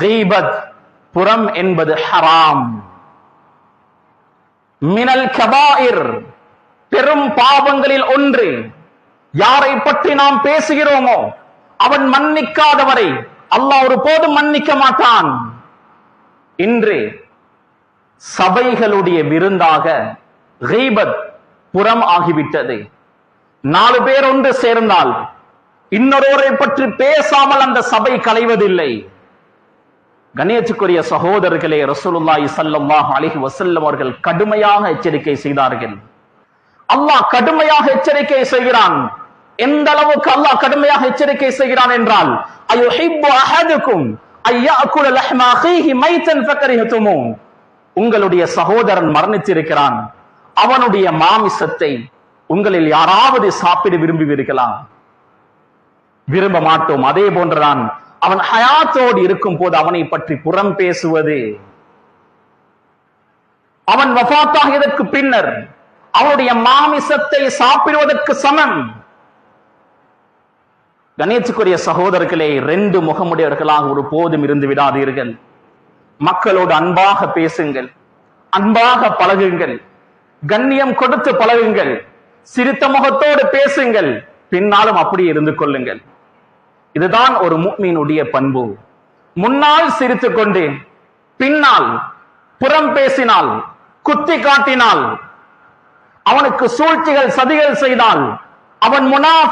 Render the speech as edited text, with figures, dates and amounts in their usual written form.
கீபத் புறம் என்பது ஹராம். மினல் கபாயிர் பெரும் பாவங்களில் ஒன்று. யாரை பற்றி நாம் பேசுகிறோமோ அவன் மன்னிக்காதவரை அல்லாஹ் ஒருபோதும் மன்னிக்க மாட்டான். இன்று சபைகளுடைய விருந்தாக கீபத் புறம் ஆகிவிட்டது. 4 பேர் ஒன்று சேர்ந்தால் இன்னொருவரை பற்றி பேசாமல் அந்த சபை கலைவதில்லை. கண்ணியத்துக்குரிய சகோதரர்களே, ரசூலுல்லாஹி ஸல்லல்லாஹு அலைஹி வஸல்லம் அவர்கள் கடுமையாக எச்சரிக்கை செய்தார்கள். அல்லாஹ் கடுமையாக எச்சரிக்கை செய்கிறான். எந்த அளவுக்கு அல்லாஹ் கடுமையாக எச்சரிக்கை செய்கிறான் என்றால், அயுஹிப்பு அஹதுக்கும் ஐயஅகுல லஹ்ம அஹீஹி மைத்தன் ஃபகரிஹதுமு, உங்களுடைய சகோதரன் மரணித்திருக்கிறான், அவனுடைய மாமிசத்தை உங்களில் யாராவது சாப்பிட விரும்புவீர்களா? விரும்ப மாட்டோம். அதே போன்றுதான் அவன் ஹயாத்தோடு இருக்கும் போது அவனை பற்றி புறம் பேசுவது, அவன் வஃபாத்தாகியதற்கு பின்னர் அவனுடைய மாமிசத்தை சாப்பிடுவதற்கு சமம். கணேசுக்குரிய சகோதரர்களே, 2 முகமுடையவர்களாக ஒரு போதும் இருந்து விடாதீர்கள். மக்களோடு அன்பாக பேசுங்கள், அன்பாக பழகுங்கள், கண்ணியம் கொடுத்து பழகுங்கள், சிரித்த முகத்தோடு பேசுங்கள், பின்னாலும் அப்படி இருந்து கொள்ளுங்கள். இதுதான் ஒரு முஃமினுடைய பண்பு. முன்னால் சிரித்துக் கொண்டு பின்னால் புறம் பேசினால், குத்தி காட்டினால், அவனுக்கு சூழ்ச்சிகள் சதிகள் செய்தால் அவன் முனாஃபிக்.